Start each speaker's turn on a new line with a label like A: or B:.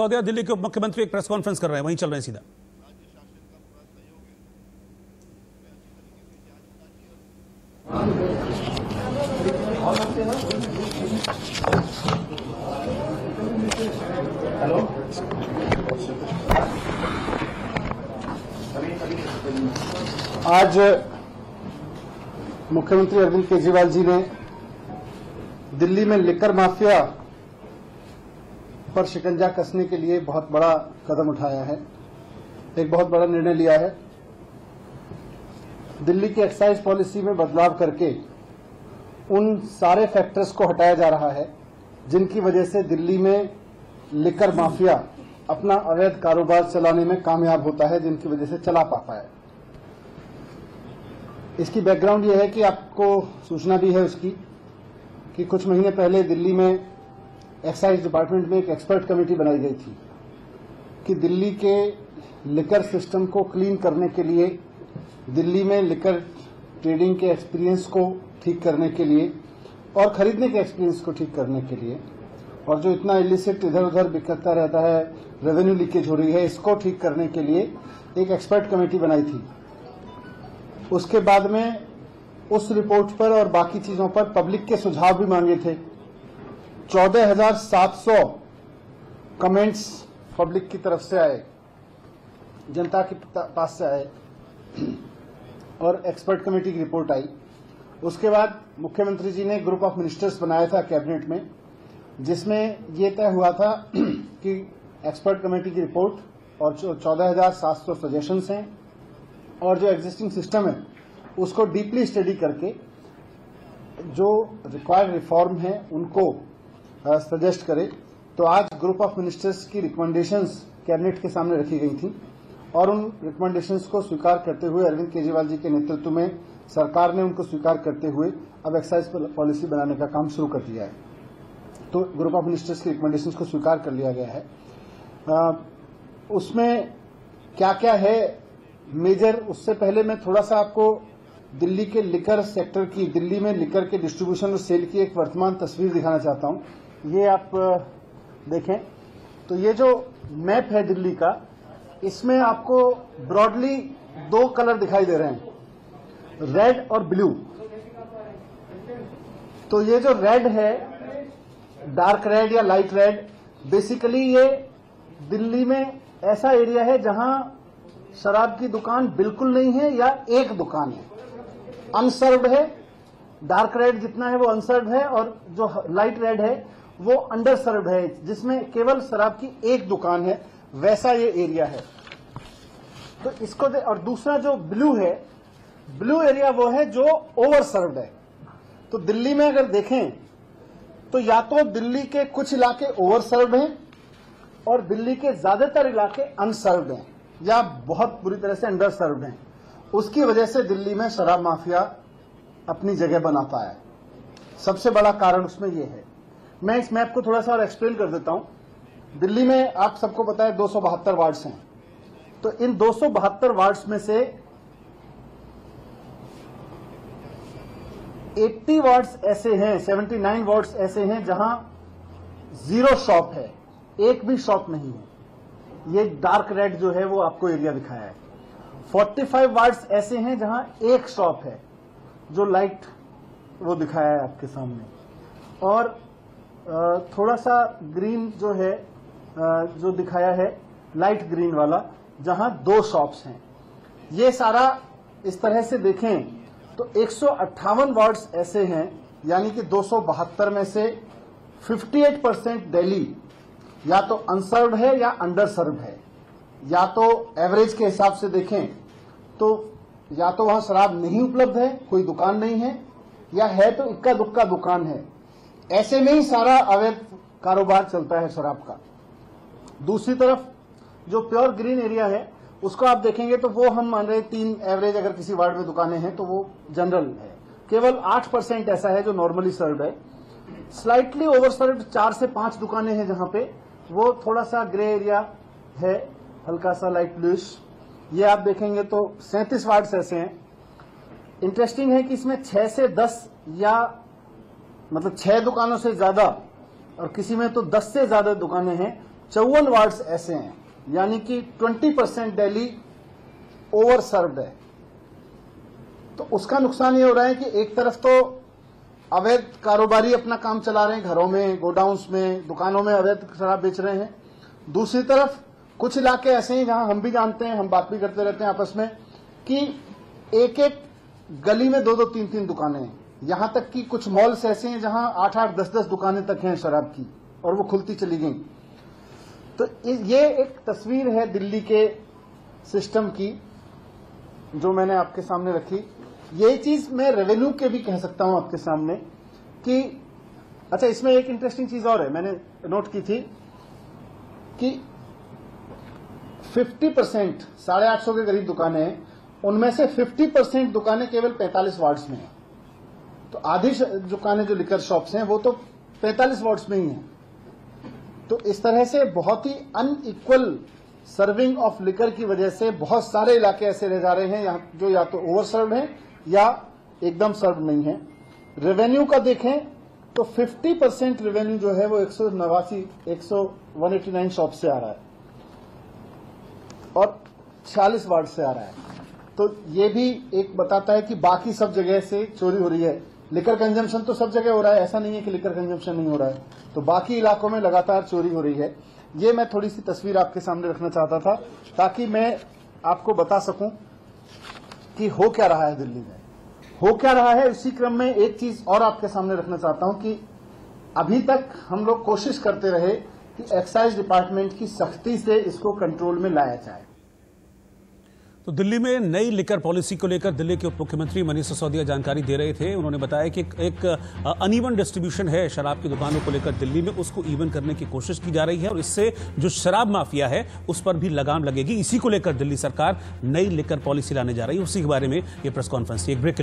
A: सौदिया दिल्ली के मुख्यमंत्री एक प्रेस कॉन्फ्रेंस कर रहे हैं, वहीं चल रहे हैं सीधा।
B: हेलो, आज मुख्यमंत्री अरविंद केजरीवाल जी ने दिल्ली में लिकर माफिया पर शिकंजा कसने के लिए बहुत बड़ा कदम उठाया है, एक बहुत बड़ा निर्णय लिया है। दिल्ली की एक्साइज पॉलिसी में बदलाव करके उन सारे फैक्टर्स को हटाया जा रहा है जिनकी वजह से दिल्ली में लिकर माफिया अपना अवैध कारोबार चलाने में कामयाब होता है, जिनकी वजह से चला पाता है। इसकी बैकग्राउंड यह है कि आपको सूचना भी है उसकी कि कुछ महीने पहले दिल्ली में एक्साइज डिपार्टमेंट में एक एक्सपर्ट कमेटी बनाई गई थी कि दिल्ली के लिकर सिस्टम को क्लीन करने के लिए, दिल्ली में लिकर ट्रेडिंग के एक्सपीरियंस को ठीक करने के लिए और खरीदने के एक्सपीरियंस को ठीक करने के लिए, और जो इतना इलिसिट इधर उधर बिखरता रहता है, रेवेन्यू लीकेज हो रही है, इसको ठीक करने के लिए एक एक्सपर्ट कमेटी बनाई थी। उसके बाद में उस रिपोर्ट पर और बाकी चीजों पर पब्लिक के सुझाव भी मांगे थे। 14,700 कमेंट्स पब्लिक की तरफ से आए, जनता के पास से आए और एक्सपर्ट कमेटी की रिपोर्ट आई। उसके बाद मुख्यमंत्री जी ने ग्रुप ऑफ मिनिस्टर्स बनाया था कैबिनेट में, जिसमें ये तय हुआ था कि एक्सपर्ट कमेटी की रिपोर्ट और जो 14,700 सजेशंस हैं और जो एग्जिस्टिंग सिस्टम है उसको डीपली स्टडी करके जो रिक्वायर्ड रिफॉर्म है उनको सजेस्ट करे। तो आज ग्रुप ऑफ मिनिस्टर्स की रिकमेंडेशंस कैबिनेट के सामने रखी गई थी और उन रिकमेंडेशंस को स्वीकार करते हुए अरविंद केजरीवाल जी के नेतृत्व में सरकार ने उनको स्वीकार करते हुए अब एक्साइज पॉलिसी बनाने का काम शुरू कर दिया है। तो ग्रुप ऑफ मिनिस्टर्स की रिकमेंडेशंस को स्वीकार कर लिया गया है। उसमें क्या क्या है मेजर, उससे पहले मैं थोड़ा सा आपको दिल्ली के लिकर सेक्टर की, दिल्ली में लिकर के डिस्ट्रीब्यूशन और सेल की एक वर्तमान तस्वीर दिखाना चाहता हूं। ये आप देखें तो ये जो मैप है दिल्ली का, इसमें आपको ब्रॉडली दो कलर दिखाई दे रहे हैं, रेड और ब्लू। तो ये जो रेड है, डार्क रेड या लाइट रेड, बेसिकली ये दिल्ली में ऐसा एरिया है जहां शराब की दुकान बिल्कुल नहीं है या एक दुकान है, अनसर्व्ड है। डार्क रेड जितना है वो अनसर्व्ड है और जो लाइट रेड है वो अंडर सर्व्ड है, जिसमें केवल शराब की एक दुकान है, वैसा ये एरिया है। तो इसको और दूसरा जो ब्लू है, ब्लू एरिया वो है जो ओवर सर्व्ड है। तो दिल्ली में अगर देखें तो या तो दिल्ली के कुछ इलाके ओवर सर्व्ड हैं और दिल्ली के ज्यादातर इलाके अनसर्व्ड हैं या बहुत बुरी तरह से अंडर सर्व्ड हैं। उसकी वजह से दिल्ली में शराब माफिया अपनी जगह बनाता है। सबसे बड़ा कारण उसमें यह है। मैं इस मैप को थोड़ा सा और एक्सप्लेन कर देता हूं। दिल्ली में आप सबको पता है 272 वार्ड्स हैं। तो इन 272 वार्ड्स में से 80 वार्ड्स ऐसे हैं, 79 वार्ड्स ऐसे हैं जहां जीरो शॉप है, एक भी शॉप नहीं है। ये डार्क रेड जो है वो आपको एरिया दिखाया है। 45 वार्ड्स ऐसे हैं जहां एक शॉप है, जो लाइट वो दिखाया है आपके सामने। और थोड़ा सा ग्रीन जो है, जो दिखाया है लाइट ग्रीन वाला, जहां 2 शॉप्स हैं। ये सारा इस तरह से देखें तो 158 वार्ड्स ऐसे हैं, यानी कि 272 में से 58% दिल्ली या तो अनसर्व्ड है या अंडर सर्व्ड है। या तो एवरेज के हिसाब से देखें तो या तो वहां शराब नहीं उपलब्ध है, कोई दुकान नहीं है, या है तो इक्का दुक्का दुकान है। ऐसे में ही सारा अवैध कारोबार चलता है शराब का। दूसरी तरफ जो प्योर ग्रीन एरिया है उसको आप देखेंगे तो वो हम मान रहे हैं 3 एवरेज अगर किसी वार्ड में दुकानें हैं तो वो जनरल है। केवल 8% ऐसा है जो नॉर्मली सर्व्ड है। स्लाइटली ओवर सर्व्ड 4 से 5 दुकानें हैं जहां पे वो थोड़ा सा ग्रे एरिया है, हल्का सा लाइट ब्लूइश। ये आप देखेंगे तो 37 वार्ड्स ऐसे हैं। इंटरेस्टिंग है कि इसमें 6 से 10 या मतलब 6 दुकानों से ज्यादा और किसी में तो 10 से ज्यादा दुकानें हैं 54 वार्ड्स ऐसे हैं, यानी कि 20% दिल्ली ओवर सर्व्ड है। तो उसका नुकसान ये हो रहा है कि एक तरफ तो अवैध कारोबारी अपना काम चला रहे हैं, घरों में, गोडाउन्स में, दुकानों में अवैध शराब बेच रहे हैं। दूसरी तरफ कुछ इलाके ऐसे हैं जहां हम भी जानते हैं, हम बात भी करते रहते हैं आपस में, कि एक एक गली में 2-2, 3-3 दुकानें हैं। यहां तक कि कुछ मॉल्स ऐसे हैं जहां 8-8, 10-10 दुकानें तक हैं शराब की, और वो खुलती चली गई। तो ये एक तस्वीर है दिल्ली के सिस्टम की जो मैंने आपके सामने रखी। ये चीज मैं रेवेन्यू के भी कह सकता हूं आपके सामने कि अच्छा, इसमें एक इंटरेस्टिंग चीज और है, मैंने नोट की थी कि 50%, 850 के करीब दुकानें हैं, उनमें से 50% दुकानें केवल 45 वार्ड्स में हैं। तो आधी दुकानें जो लिकर शॉप्स हैं वो तो 45 वार्ड्स में ही हैं। तो इस तरह से बहुत ही अनइक्वल सर्विंग ऑफ लिकर की वजह से बहुत सारे इलाके ऐसे रह जा रहे हैं जो या तो ओवर सर्व्ड हैं या एकदम सर्व नहीं है। रेवेन्यू का देखें तो 50% रेवेन्यू जो है वो 189 शॉप से आ रहा है और 46 वार्ड से आ रहा है। तो ये भी एक बताता है कि बाकी सब जगह से चोरी हो रही है। लिकर कंजम्पशन तो सब जगह हो रहा है, ऐसा नहीं है कि लिकर कंजम्पशन नहीं हो रहा है। तो बाकी इलाकों में लगातार चोरी हो रही है। ये मैं थोड़ी सी तस्वीर आपके सामने रखना चाहता था ताकि मैं आपको बता सकूं कि हो क्या रहा है दिल्ली में, हो क्या रहा है। इसी क्रम में एक चीज और आपके सामने रखना चाहता हूं कि अभी तक हम लोग कोशिश करते रहे कि एक्साइज डिपार्टमेंट की सख्ती से इसको कंट्रोल में लाया जाए।
A: तो दिल्ली में नई लिकर पॉलिसी को लेकर दिल्ली के उप मुख्यमंत्री मनीष सिसोदिया जानकारी दे रहे थे। उन्होंने बताया कि एक अनइवन डिस्ट्रीब्यूशन है शराब की दुकानों को लेकर दिल्ली में, उसको इवन करने की कोशिश की जा रही है और इससे जो शराब माफिया है उस पर भी लगाम लगेगी। इसी को लेकर दिल्ली सरकार नई लिकर पॉलिसी लाने जा रही है। उसी के बारे में ये प्रेस कॉन्फ्रेंस थी। एक ब्रेक